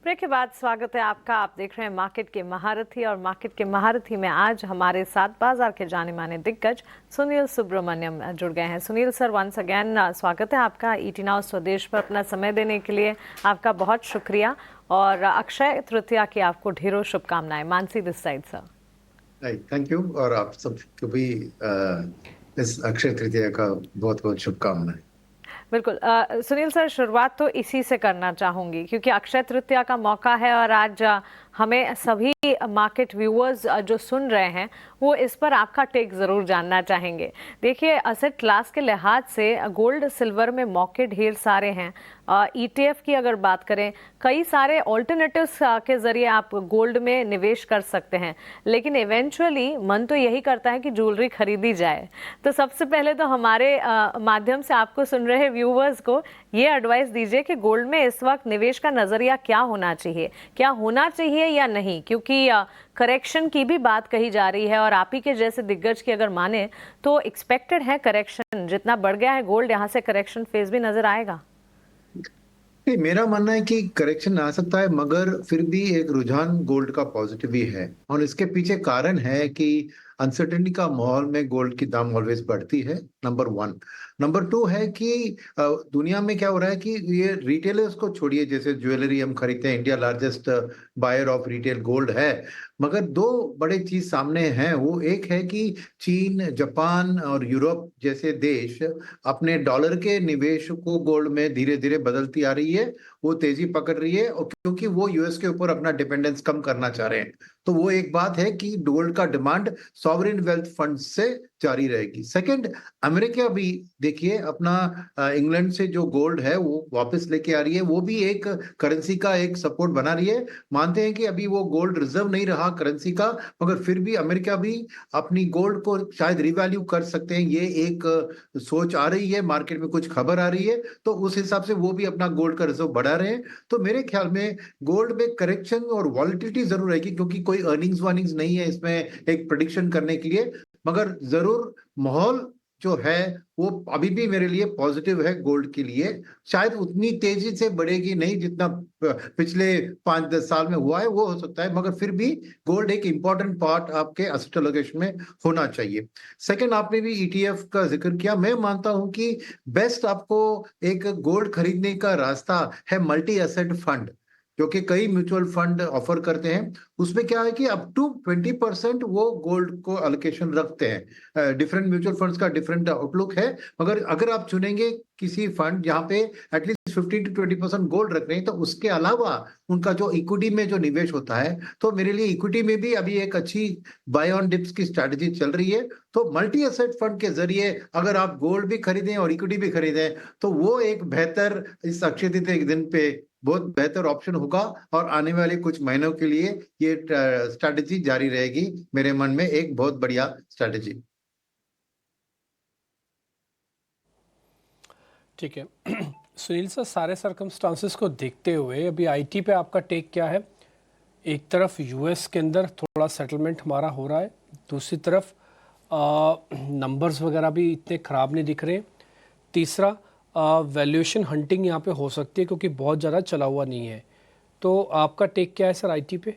Break के बाद स्वागत है आपका। आप देख रहे हैं मार्केट के महारथी, और मार्केट के महारथी में आज हमारे साथ बाजार के जाने माने दिग्गज सुनील सुब्रमण्यम जुड़ गए हैं। सुनील सर, वंस अगेन स्वागत है आपका ईटी नाउ स्वदेश पर अपना समय देने के लिए आपका बहुत शुक्रिया, और अक्षय तृतीया की आपको ढेरों शुभकामनाएं। Mansi this side sir. Thank you, और आप सबको भी इस अक्षय तृतीया का बहुत बहुत शुभकामनाएं। बिल्कुल सुनील सर, शुरुआत तो इसी से करना चाहूंगी क्योंकि अक्षय तृतीया का मौका है, और आज हमें सभी मार्केट व्यूअर्स जो सुन रहे हैं वो इस पर आपका टेक ज़रूर जानना चाहेंगे। देखिए, असेट क्लास के लिहाज से गोल्ड सिल्वर में मौके ढेर सारे हैं। ईटीएफ की अगर बात करें, कई सारे ऑल्टरनेटिव्स के ज़रिए आप गोल्ड में निवेश कर सकते हैं, लेकिन इवेंचुअली मन तो यही करता है कि ज्वेलरी खरीदी जाए। तो सबसे पहले तो हमारे माध्यम से आपको सुन रहे व्यूअर्स को ये एडवाइस दीजिए कि गोल्ड में इस वक्त निवेश का नज़रिया क्या होना चाहिए, क्या होना चाहिए या नहीं, क्योंकि करेक्शन की भी बात कही जा रही है, और आप ही के जैसे दिग्गज की अगर माने तो एक्सपेक्टेड है करेक्शन। जितना बढ़ गया है गोल्ड, यहाँ से करेक्शन फेज भी नजर आएगा। नहीं, मेरा मानना है कि करेक्शन आ सकता है, मगर फिर भी एक रुझान गोल्ड का पॉजिटिव ही है, और इसके पीछे कारण है कि अनसर्टेनिटी का माहौल में गोल्ड की दाम ऑलवेज बढ़ती है, नंबर वन। नंबर टू है कि दुनिया में क्या हो रहा है कि ये रिटेलर्स को छोड़िए, जैसे ज्वेलरी हम खरीदते हैं, India largest buyer of retail gold है, मगर दो बड़े चीज सामने हैं। वो एक है कि चीन, जापान और यूरोप जैसे देश अपने डॉलर के निवेश को गोल्ड में धीरे धीरे बदलती आ रही है, वो तेजी पकड़ रही है, और क्योंकि वो यूएस के ऊपर अपना डिपेंडेंस कम करना चाह रहे हैं, तो वो एक बात है कि गोल्ड का डिमांड सॉवरेन वेल्थ फंड से जारी रहेगी। सेकंड, अमेरिका भी देखिए अपना इंग्लैंड से जो गोल्ड है वो वापस लेके आ रही है, वो भी एक करेंसी का एक सपोर्ट बना रही है। मानते हैं कि अभी वो गोल्ड रिजर्व नहीं रहा करेंसी का, मगर फिर भी अमेरिका भी अपनी गोल्ड को शायद रिवैल्यू कर सकते हैं, ये एक सोच आ रही है, मार्केट में कुछ खबर आ रही है, तो उस हिसाब से वो भी अपना गोल्ड का रिजर्व बढ़ा रहे हैं। तो मेरे ख्याल में गोल्ड में करेक्शन और वॉलिटिलिटी जरूर रहेगी, क्योंकि कोई अर्निंग्स वार्निंग्स नहीं है इसमें एक प्रेडिक्शन करने के लिए, मगर जरूर माहौल जो है वो अभी भी मेरे लिए पॉजिटिव है गोल्ड के लिए। शायद उतनी तेजी से बढ़ेगी नहीं जितना पिछले 5-10 साल में हुआ है, वो हो सकता है, मगर फिर भी गोल्ड एक इंपॉर्टेंट पार्ट आपके एसेट एलोकेशन में होना चाहिए। सेकंड, आपने भी ईटीएफ का जिक्र किया। मैं मानता हूं कि बेस्ट आपको एक गोल्ड खरीदने का रास्ता है मल्टी एसेट फंड, जो कि कई म्यूचुअल फंड ऑफर करते हैं। उसमें क्या है कि अप टू 20% वो गोल्ड को अलोकेशन रखते हैं। डिफरेंट म्यूचुअल फंड्स का डिफरेंट आउटलुक है, मगर अगर आप चुनेंगे किसी फंड जहां पे एटलीस्ट 15 to 20% गोल्ड रख रहे हैं, तो उसके अलावा उनका जो इक्विटी में जो निवेश होता है, तो मेरे लिए इक्विटी में भी अभी एक अच्छी बाय ऑन डिप्स की स्ट्रैटेजी चल रही है। तो मल्टी एसेट फंड के जरिए अगर आप गोल्ड भी खरीदें और इक्विटी भी खरीदें, तो वो एक बेहतर, इस अक्षय तृतीया के दिन पे बहुत बेहतर ऑप्शन होगा, और आने वाले कुछ महीनों के लिए ये स्ट्रैटेजी जारी रहेगी। मेरे मन में एक बहुत बढ़िया स्ट्रैटेजी। ठीक है सुनील सर, सारे सर्कमस्टांसेस को देखते हुए अभी आईटी पे आपका टेक क्या है? एक तरफ यूएस के अंदर थोड़ा सेटलमेंट हमारा हो रहा है, दूसरी तरफ नंबर्स वगैरह भी इतने ख़राब नहीं दिख रहे। तीसरा, वैल्यूएशन हंटिंग यहाँ पे हो सकती है क्योंकि बहुत ज़्यादा चला हुआ नहीं है। तो आपका टेक क्या है सर आईटी पे?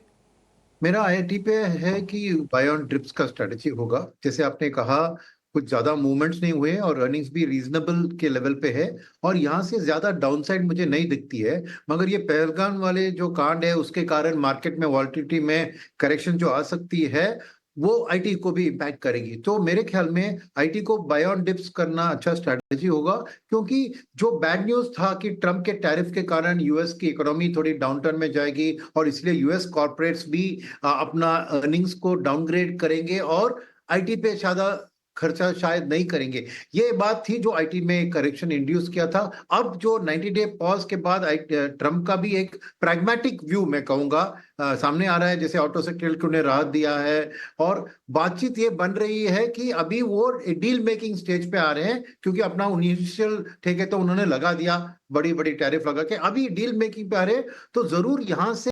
मेरा आईआईटी पे है कि बाय ऑन ड्रिप्स का स्ट्रेटेजी होगा। जैसे आपने कहा, कुछ ज्यादा मूवमेंट्स नहीं हुए और अर्निंग्स भी रीजनेबल के लेवल पे है, और यहाँ से ज्यादा डाउनसाइड मुझे नहीं दिखती है। मगर ये पहलगाम वाले जो कांड है उसके कारण मार्केट में वॉलिटिलिटी में करेक्शन जो आ सकती है, वो आईटी को भी इम्पैक्ट करेगी। तो मेरे ख्याल में आईटी को बाय ऑन डिप्स करना अच्छा स्ट्रेटेजी होगा, क्योंकि जो बैड न्यूज था कि ट्रम्प के टैरिफ के कारण यूएस की इकोनॉमी थोड़ी डाउनटर्न में जाएगी, और इसलिए यूएस कॉर्पोरेट्स भी अपना अर्निंग्स को डाउनग्रेड करेंगे और आईटी पे ज्यादा खर्चा शायद नहीं करेंगे। ये बात थी जो आईटी में करेक्शन इंड्यूस किया था। अब जो 90 डे पॉज के बाद ट्रम्प का भी एक प्रैग्मेटिक व्यू मैं कहूंगा सामने आ रहा है, जैसे ऑटो सेक्टर को उन्हें राहत दिया है, और बातचीत ये बन रही है कि अभी वो डील मेकिंग स्टेज पे आ रहे हैं, क्योंकि अपना इनिशियल ठेके तो उन्होंने लगा दिया, बड़ी बड़ी टैरिफ लगा के, अभी डील मेकिंग पे आ रहे हैं। तो जरूर यहाँ से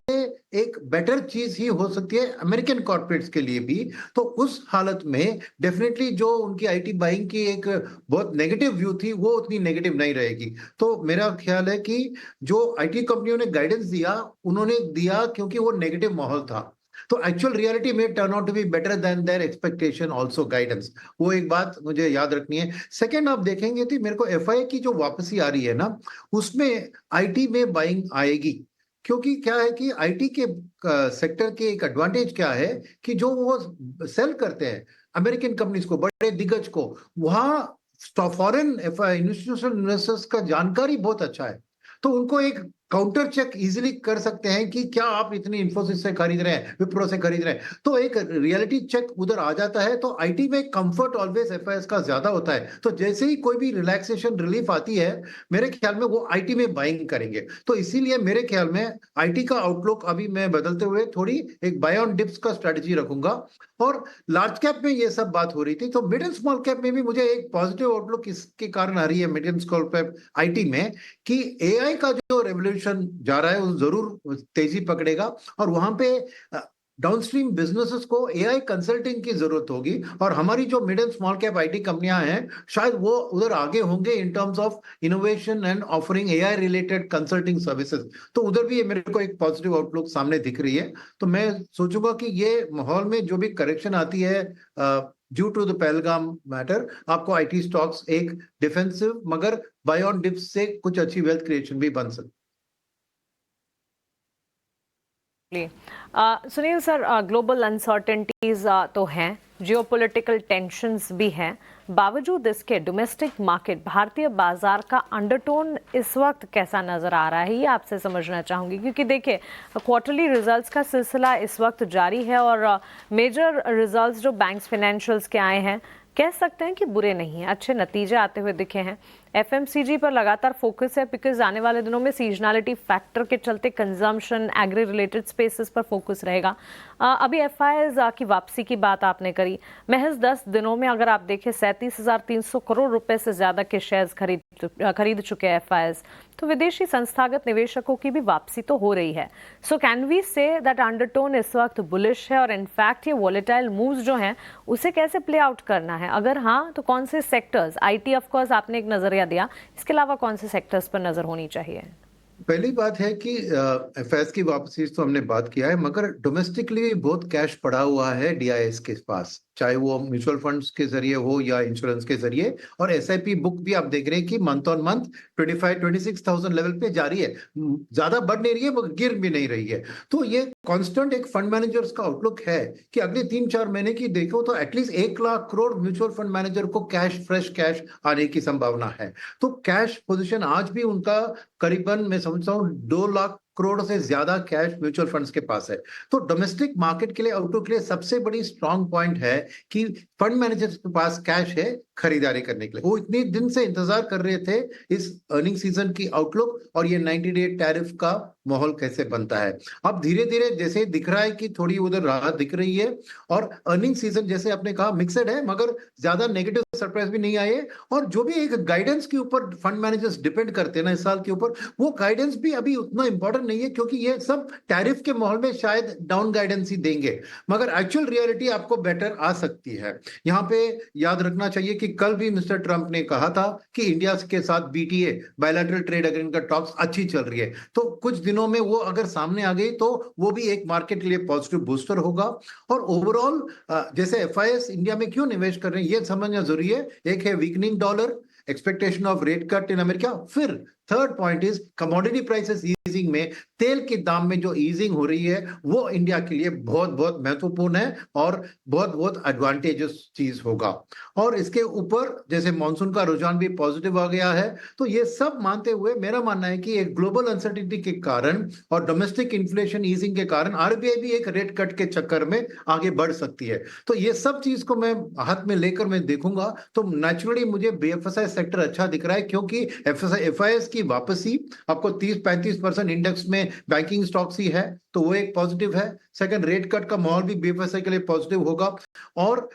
एक बेटर चीज ही हो सकती है अमेरिकन कॉर्पोरेट्स के लिए भी। तो उस हालत में डेफिनेटली जो उनकी आईटी बाइंग की एक बहुत नेगेटिव व्यू थी वो उतनी नेगेटिव नहीं रहेगी। तो मेरा ख्याल है कि जो आईटी कंपनियों ने गाइडेंस दिया उन्होंने दिया क्योंकि वो नेगेटिव माहौल था। तो एक्चुअल रियलिटी में turn out to be better than their expectation also guidance. वो एक बात मुझे याद रखनी है। सेकंड, आप देखेंगे तो मेरे को एफआई की जो वापसी आ रही है ना, उसमें आईटी में बाइंग आएगी। क्योंकि क्या है कि आईटी के सेक्टर के एक एडवांटेज क्या है कि जो वो सेल करते हैं अमेरिकन कंपनीज को, बड़े दिग्गज को, वहां फॉरेन इंस्टीट्यूशनल इन्वेस्टर्स का जानकारी बहुत अच्छा है। तो उनको एक काउंटर चेक इजीली कर सकते हैं कि क्या आप इतनी इन्फोसिस से खरीद रहे हैं, विप्रो से खरीद रहे हैं, तो एक रियलिटी चेक उधर आ जाता है। तो आईटी में कंफर्ट ऑलवेज एफआईएस का ज्यादा होता है। तो जैसे ही कोई भी रिलैक्सेशन रिलीफ आती है, मेरे ख्याल में वो आईटी में बाइंग करेंगे। तो इसीलिए मेरे ख्याल में आईटी का आउटलुक अभी मैं बदलते हुए थोड़ी एक बाय ऑन डिप्स का स्ट्रेटजी रखूंगा। और लार्ज कैप में ये सब बात हो रही थी, तो मिड एंड स्मॉल कैप में भी मुझे एक पॉजिटिव आउटलुक इसके कारण आ रही है mid and small cap IT में, कि एआई का जो रेवोल्यूशन जा रहा है वो जरूर तेजी पकड़ेगा। और वहां पे डाउनस्ट्रीम बिजनेसेस को एआई कंसल्टिंग की जरूरत होगी। और हमारी जो mid and small cap IT कंपनियां हैं शायद वो उधर आगे होंगे in terms of innovation and offering AI related consulting services. तो उधर भी मेरे को एक पॉजिटिव आउटलुक सामने दिख रही है। तो मैं सोचूंगा कि ये माहौल में जो भी करेक्शन आती है due to the Pahalgam matter, आपको आईटी स्टॉक्स एक डिफेंसिव मगर बाय ऑन डिप्स से कुछ अच्छी वेल्थ क्रिएशन भी बन सकती। सुनील सर, ग्लोबल अनसर्टेनिटीज तो हैं, जियोपॉलिटिकल टेंशंस भी हैं, बावजूद इसके डोमेस्टिक मार्केट, भारतीय बाजार का अंडरटोन इस वक्त कैसा नजर आ रहा है, ये आपसे समझना चाहूंगी। क्योंकि देखिए, क्वार्टरली रिजल्ट्स का सिलसिला इस वक्त जारी है और मेजर रिजल्ट्स जो बैंक्स फाइनेंशियल्स के आए हैं, कह सकते हैं कि बुरे नहीं हैं, अच्छे नतीजे आते हुए दिखे हैं। एफएमसीजी पर लगातार फोकस है बिकॉज आने वाले दिनों में सीजनलिटी फैक्टर के चलते कंजम्पशन, एग्री रिलेटेड स्पेसेस पर फोकस रहेगा। अभी एफआईआईज की वापसी की बात आपने करी, महज 10 दिनों में अगर आप देखें 37,300 करोड़ रुपए से ज्यादा के शेयर्स खरीद चुके हैं एफआईआईज। तो विदेशी संस्थागत निवेशकों की भी वापसी तो हो रही है। So can we say that undertone इस वक्त बुलिश है और इनफैक्ट ये वॉलेटाइल मूव्स जो हैं उसे कैसे प्ले आउट करना है? अगर हाँ, तो कौन से सेक्टर्स, आईटी ऑफ कोर्स आपने एक नजरिया दिया, इसके अलावा कौन से सेक्टर्स पर नजर होनी चाहिए? पहली बात है कि एफएस की वापसी तो हमने बात किया है, मगर डोमेस्टिकली बहुत कैश पड़ा हुआ है डीआईएस के पास, चाहे वो म्यूचुअल फंड्स के जरिए हो या इंश्योरेंस के जरिए। और एसआईपी बुक भी आप देख रहे हैं कि मंथ ऑन मंथ 25-26,000 लेवल पे जारी है, ज्यादा बढ़ नहीं रही है मगर गिर भी नहीं रही है। तो ये कांस्टेंट एक फंड मैनेजर्स का आउटलुक है कि अगले 3-4 महीने की देखो तो at least 1 lakh crore mutual fund manager को कैश, फ्रेश कैश आने की संभावना है। तो कैश पोजीशन आज भी उनका करीबन, मैं समझता हूँ 2 लाख करोड़ से ज्यादा कैश म्यूचुअल फंड्स के पास है। तो डोमेस्टिक मार्केट के लिए, आउटलुक के लिए सबसे बड़ी स्ट्रॉन्ग पॉइंट है कि फंड मैनेजर्स के पास कैश है खरीदारी करने के लिए। वो इतने दिन से इंतजार कर रहे थे इस अर्निंग सीजन की आउटलुक और ये 90 डे टैरिफ का माहौल कैसे बनता है। अब धीरे धीरे जैसे दिख रहा है कि थोड़ी उधर राहत दिख रही है और अर्निंग सीजन जैसे आपने कहा मिक्सड है, मगर ज्यादा नेगेटिव सरप्राइज भी नहीं आए। और जो भी एक गाइडेंस के ऊपर फंड मैनेजर्स डिपेंड करते हैं ना इस साल के ऊपर, वो गाइडेंस भी अभी उतना इंपॉर्टेंट नहीं है, क्योंकि ये सब टैरिफ के माहौल में शायद डाउन गाइडेंस ही देंगे, मगर एक्चुअल रियलिटी आपको बेटर आ सकती है। यहाँ पे याद रखना चाहिए कि कल भी मिस्टर ट्रंप ने कहा था कि इंडिया के साथ बीटीए, बायलैटरल ट्रेड एग्रीमेंट का टॉक्स अच्छी चल रही है। तो कुछ दिनों में वो अगर सामने आ गई तो वो भी एक मार्केट के लिए पॉजिटिव बूस्टर होगा। और ओवरऑल जैसे एफआईएस इंडिया में क्यों निवेश कर रहे हैं ये समझना जरूरी है। एक है weakening dollar, expectation of rate cut in America, फिर third point is commodity prices easing में, तेल के दाम में जो ईजिंग हो रही है वो इंडिया के लिए बहुत बहुत महत्वपूर्ण है और बहुत बहुत एडवांटेजेस चीज होगा। और इसके ऊपर जैसे मॉनसून का रुझान भी पॉजिटिव आ गया है। तो ये सब मानते हुए मेरा मानना है कि एक ग्लोबल अनसर्टिनिटी के कारण और डोमेस्टिक इन्फ्लेशन ईजिंग के कारण आरबीआई भी एक रेट कट के चक्कर में आगे बढ़ सकती है। तो ये सब चीज को मैं हाथ में लेकर मैं देखूंगा तो नेचुरली मुझे बीएफएसआई सेक्टर अच्छा दिख रहा है, क्योंकि एफआईएस की वापसी आपको 30-35% इंडेक्स में बैंकिंग स्टॉक्स ही है, तो वो एक पॉजिटिव है। सेकंड, रेट कट का माहौल भी बीएफएसआई के लिए पॉजिटिव होगा। और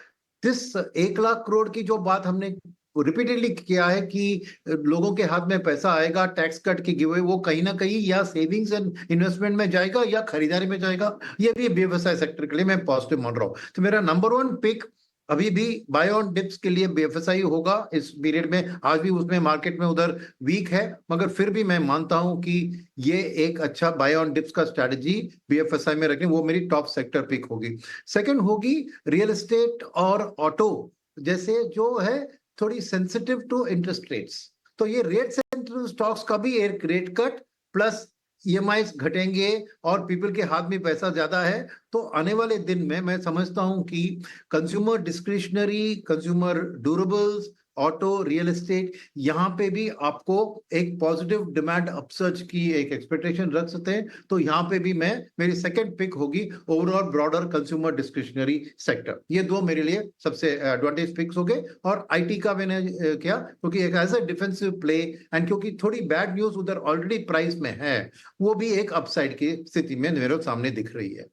दिस 1 लाख करोड़ की जो बात हमने रिपीटेडली किया है कि लोगों के हाथ में पैसा आएगा टैक्स कट के गिवे, वो कहीं ना कहीं या सेविंग्स एंड इन्वेस्टमेंट में जाएगा या खरीदारी में जाएगा। ये भी व्यवसाय सेक्टर के लिए मैं पॉजिटिव मान रहा हूँ। तो मेरा नंबर 1 पिक अभी भी बाय ऑन डिप्स के लिए बीएफएसआई होगा इस पीरियड में। आज भी उसमें मार्केट में उधर वीक है, मगर फिर भी मैं मानता हूं कि ये एक अच्छा बाय ऑन डिप्स का स्ट्रैटेजी बीएफएसआई में रखें, वो मेरी टॉप सेक्टर पिक होगी। सेकंड होगी रियल एस्टेट और ऑटो जैसे जो है थोड़ी सेंसिटिव टू इंटरेस्ट रेट्स। तो ये रेट सेंसिटिव स्टॉक्स का भी एक रेट कट प्लस ईएमआई घटेंगे और पीपल के हाथ में पैसा ज्यादा है, तो आने वाले दिन में मैं समझता हूं कि consumer discretionary, consumer durables, auto, real estate, यहाँ पे भी आपको एक पॉजिटिव डिमांड अपसर्ज की एक एक्सपेक्टेशन रख सकते हैं। तो यहाँ पे भी मैं मेरी सेकंड पिक होगी overall broader consumer discretionary sector. ये दो मेरे लिए सबसे एडवांटेज पिक्स हो गए। और आईटी का मैंने किया क्योंकि एक as a defensive play and क्योंकि थोड़ी बैड न्यूज उधर ऑलरेडी प्राइस में है, वो भी एक अपसाइड की स्थिति में मेरे सामने दिख रही है।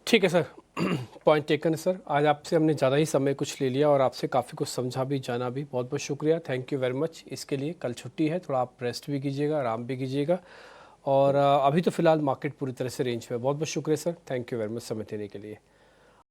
ठीक है सर, पॉइंट टेकन है सर। आज आपसे हमने ज़्यादा ही समय कुछ ले लिया और आपसे काफ़ी कुछ समझा भी, जाना भी। बहुत बहुत शुक्रिया, थैंक यू वेरी मच इसके लिए। कल छुट्टी है, थोड़ा आप रेस्ट भी कीजिएगा, आराम भी कीजिएगा। और अभी तो फिलहाल मार्केट पूरी तरह से रेंज में है। बहुत बहुत शुक्रिया sir, thank you very much समय देने के लिए।